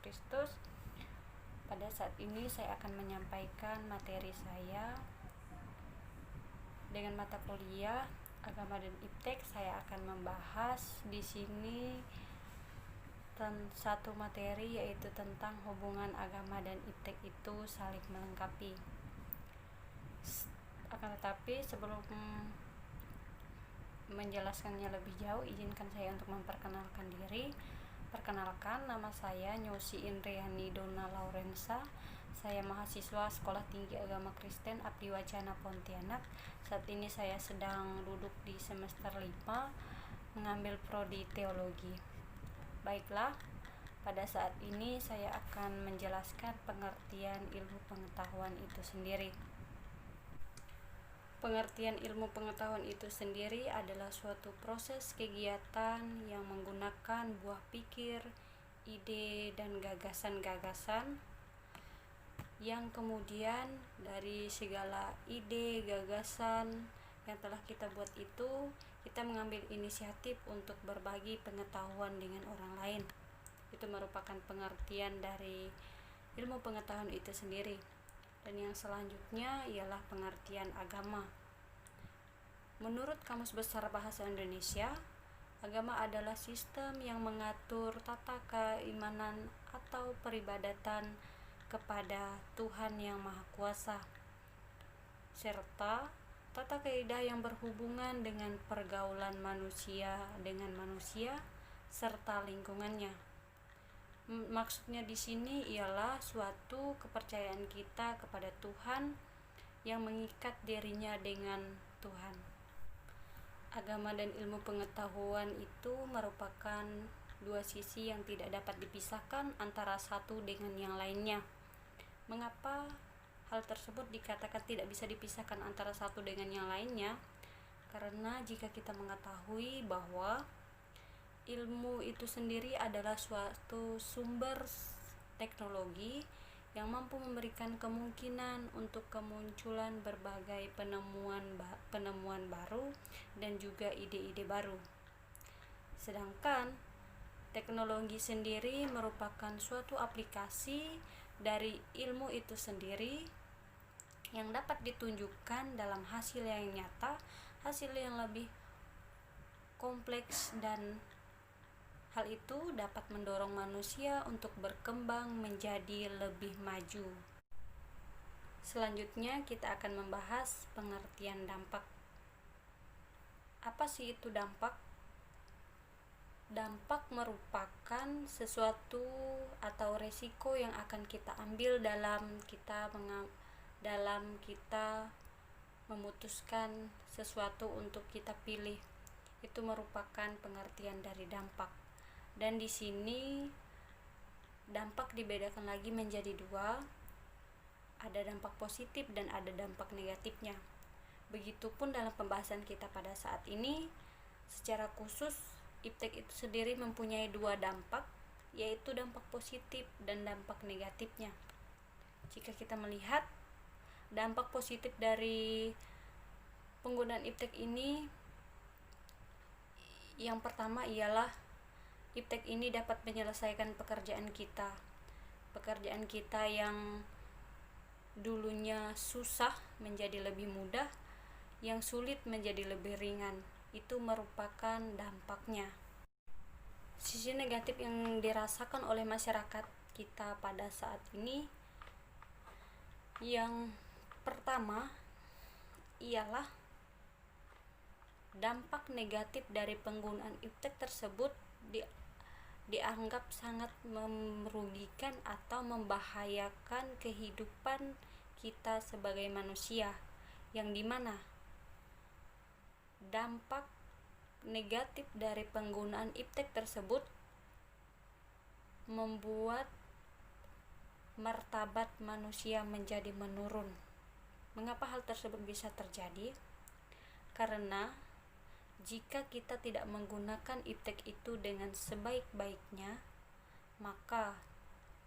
Kristus. Pada saat ini saya akan menyampaikan materi saya dengan mata kuliah Agama dan Iptek. Saya akan membahas di sini satu materi, yaitu tentang hubungan agama dan iptek itu saling melengkapi. Akan tetapi sebelum menjelaskannya lebih jauh, izinkan saya untuk memperkenalkan diri. Perkenalkan, nama saya Nyosi Indriani Dona Laurensa. Saya mahasiswa Sekolah Tinggi Agama Kristen Abdi Wacana Pontianak. Saat ini saya sedang duduk di semester 5, mengambil prodi teologi. Baiklah, pada saat ini saya akan menjelaskan pengertian ilmu pengetahuan itu sendiri. Pengertian ilmu pengetahuan itu sendiri adalah suatu proses kegiatan yang menggunakan buah pikir, ide, dan gagasan-gagasan yang kemudian dari segala ide, gagasan yang telah kita buat itu, kita mengambil inisiatif untuk berbagi pengetahuan dengan orang lain. Itu merupakan pengertian dari ilmu pengetahuan itu sendiri. Dan yang selanjutnya ialah pengertian agama. Menurut Kamus Besar Bahasa Indonesia, agama adalah sistem yang mengatur tata keimanan atau peribadatan kepada Tuhan Yang Maha Kuasa, serta tata kaidah yang berhubungan dengan pergaulan manusia dengan manusia serta lingkungannya. Maksudnya di sini ialah suatu kepercayaan kita kepada Tuhan yang mengikat dirinya dengan Tuhan. Agama dan ilmu pengetahuan itu merupakan dua sisi yang tidak dapat dipisahkan antara satu dengan yang lainnya. Mengapa hal tersebut dikatakan tidak bisa dipisahkan antara satu dengan yang lainnya? Karena jika kita mengetahui bahwa ilmu itu sendiri adalah suatu sumber teknologi yang mampu memberikan kemungkinan untuk kemunculan berbagai penemuan baru dan juga ide-ide baru. Sedangkan teknologi sendiri merupakan suatu aplikasi dari ilmu itu sendiri yang dapat ditunjukkan dalam hasil yang nyata, hasil yang lebih kompleks, dan hal itu dapat mendorong manusia untuk berkembang menjadi lebih maju. Selanjutnya kita akan membahas pengertian dampak. Apa sih itu dampak? Dampak merupakan sesuatu atau resiko yang akan kita ambil dalam kita memutuskan sesuatu untuk kita pilih. Itu merupakan pengertian dari dampak. Dan di sini dampak dibedakan lagi menjadi dua. Ada dampak positif dan ada dampak negatifnya. Begitupun dalam pembahasan kita pada saat ini, secara khusus iptek itu sendiri mempunyai dua dampak, yaitu dampak positif dan dampak negatifnya. Jika kita melihat dampak positif dari penggunaan iptek ini, yang pertama ialah iptek ini dapat menyelesaikan pekerjaan kita yang dulunya susah menjadi lebih mudah, yang sulit menjadi lebih ringan. Itu merupakan dampaknya. Sisi negatif yang dirasakan oleh masyarakat kita pada saat ini, yang pertama ialah dampak negatif dari penggunaan iptek tersebut dianggap sangat merugikan atau membahayakan kehidupan kita sebagai manusia, yang dimana dampak negatif dari penggunaan iptek tersebut membuat martabat manusia menjadi menurun. Mengapa hal tersebut bisa terjadi? Karena jika kita tidak menggunakan iptek itu dengan sebaik-baiknya, maka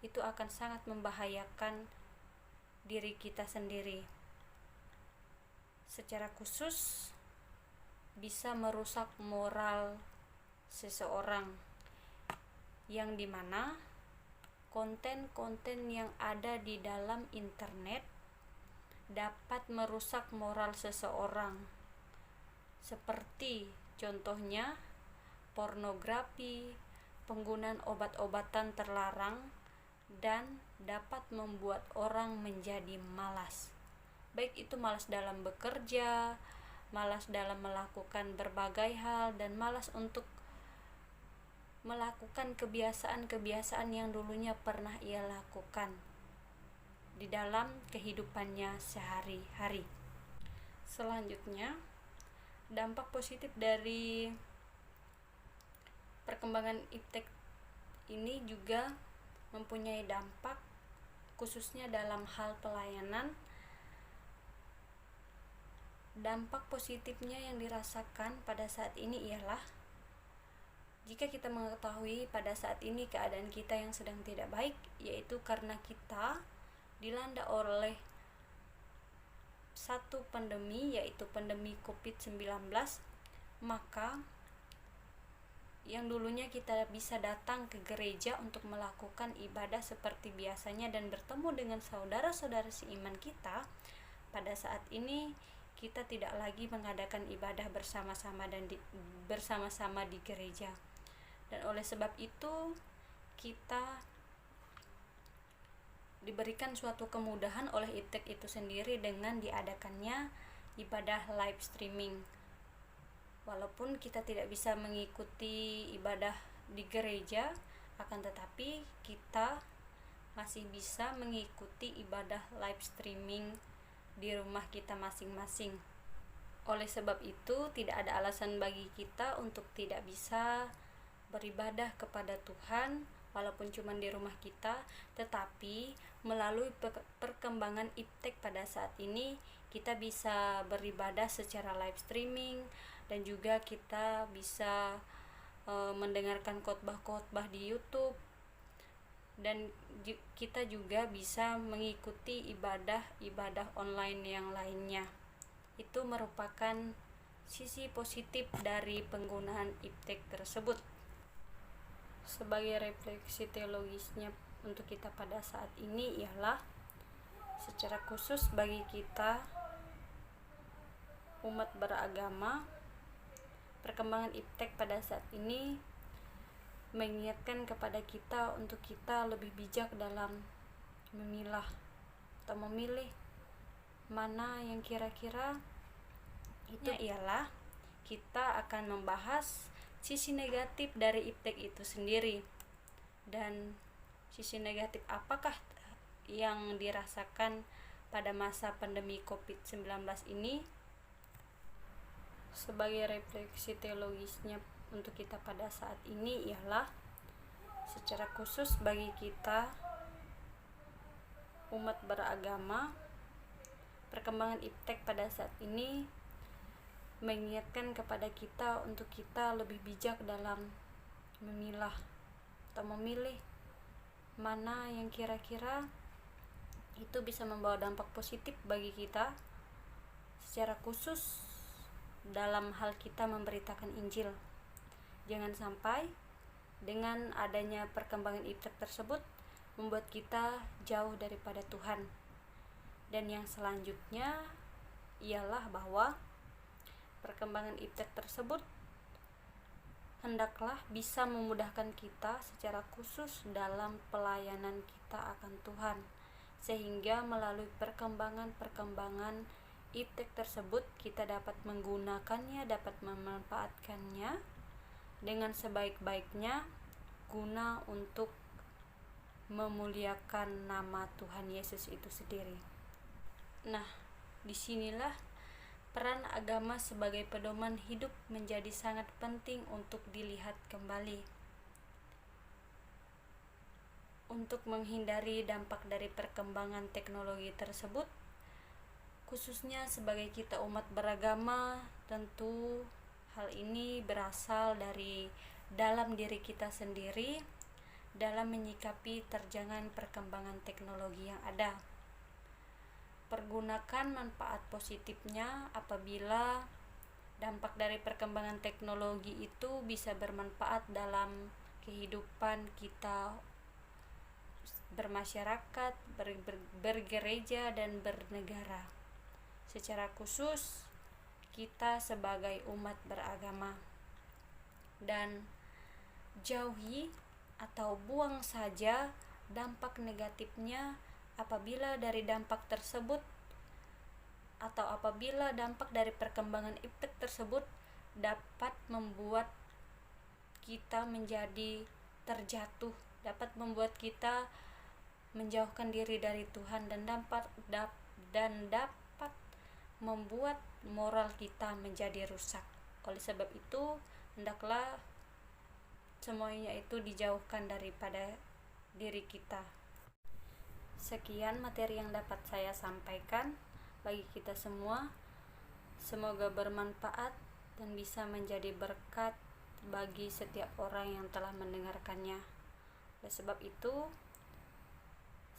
itu akan sangat membahayakan diri kita sendiri. Secara khusus bisa merusak moral seseorang, yang dimana konten-konten yang ada di dalam internet dapat merusak moral seseorang, seperti contohnya pornografi, penggunaan obat-obatan terlarang, dan dapat membuat orang menjadi malas. Baik itu malas dalam bekerja, malas dalam melakukan berbagai hal, dan malas untuk melakukan kebiasaan-kebiasaan yang dulunya pernah ia lakukan di dalam kehidupannya sehari-hari. Selanjutnya, dampak positif dari perkembangan iptek ini juga mempunyai dampak khususnya dalam hal pelayanan. Dampak positifnya yang dirasakan pada saat ini ialah jika kita mengetahui pada saat ini keadaan kita yang sedang tidak baik, yaitu karena kita dilanda oleh satu pandemi, yaitu pandemi COVID-19, maka yang dulunya kita bisa datang ke gereja untuk melakukan ibadah seperti biasanya dan bertemu dengan saudara-saudara seiman kita, pada saat ini kita tidak lagi mengadakan ibadah bersama-sama di gereja. Dan oleh sebab itu kita diberikan suatu kemudahan oleh iptek itu sendiri dengan diadakannya ibadah live streaming. Walaupun kita tidak bisa mengikuti ibadah di gereja, akan tetapi kita masih bisa mengikuti ibadah live streaming di rumah kita masing-masing. Oleh sebab itu, tidak ada alasan bagi kita untuk tidak bisa beribadah kepada Tuhan walaupun cuma di rumah kita, tetapi melalui perkembangan iptek pada saat ini kita bisa beribadah secara live streaming, dan juga kita bisa mendengarkan khotbah-khotbah di YouTube, dan kita juga bisa mengikuti ibadah online yang lainnya. Itu merupakan sisi positif dari penggunaan iptek tersebut. Sebagai refleksi teologisnya untuk kita pada saat ini ialah secara khusus bagi kita umat beragama, perkembangan iptek pada saat ini mengingatkan kepada kita untuk kita lebih bijak dalam memilah atau memilih mana yang kira-kira itu ialah kita akan membahas sisi negatif dari iptek itu sendiri, dan sisi negatif apakah yang dirasakan pada masa pandemi COVID-19 ini. Sebagai refleksi teologisnya untuk kita pada saat ini ialah secara khusus bagi kita umat beragama, perkembangan iptek pada saat ini mengingatkan kepada kita untuk kita lebih bijak dalam memilah atau memilih mana yang kira-kira itu bisa membawa dampak positif bagi kita, secara khusus dalam hal kita memberitakan Injil. Jangan sampai dengan adanya perkembangan iptek tersebut membuat kita jauh daripada Tuhan. Dan yang selanjutnya ialah bahwa perkembangan iptek tersebut hendaklah bisa memudahkan kita secara khusus dalam pelayanan kita akan Tuhan, sehingga melalui perkembangan iptek tersebut kita dapat menggunakannya, dapat memanfaatkannya dengan sebaik-baiknya guna untuk memuliakan nama Tuhan Yesus itu sendiri. Nah, disinilah peran agama sebagai pedoman hidup menjadi sangat penting untuk dilihat kembali. Untuk menghindari dampak dari perkembangan teknologi tersebut, khususnya sebagai kita umat beragama, tentu hal ini berasal dari dalam diri kita sendiri dalam menyikapi terjangan perkembangan teknologi yang ada. Pergunakan manfaat positifnya apabila dampak dari perkembangan teknologi itu bisa bermanfaat dalam kehidupan kita bermasyarakat, bergereja, dan bernegara. Secara khusus, kita sebagai umat beragama, dan jauhi atau buang saja dampak negatifnya apabila dari dampak tersebut atau apabila dampak dari perkembangan iptek tersebut dapat membuat kita menjadi terjatuh, dapat membuat kita menjauhkan diri dari Tuhan, dan dapat membuat moral kita menjadi rusak. Oleh sebab itu, hendaklah semuanya itu dijauhkan daripada diri kita. Sekian materi yang dapat saya sampaikan bagi kita semua. Semoga bermanfaat dan bisa menjadi berkat bagi setiap orang yang telah mendengarkannya. Oleh sebab itu,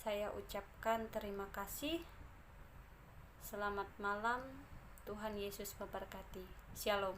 saya ucapkan terima kasih. Selamat malam. Tuhan Yesus memberkati. Shalom.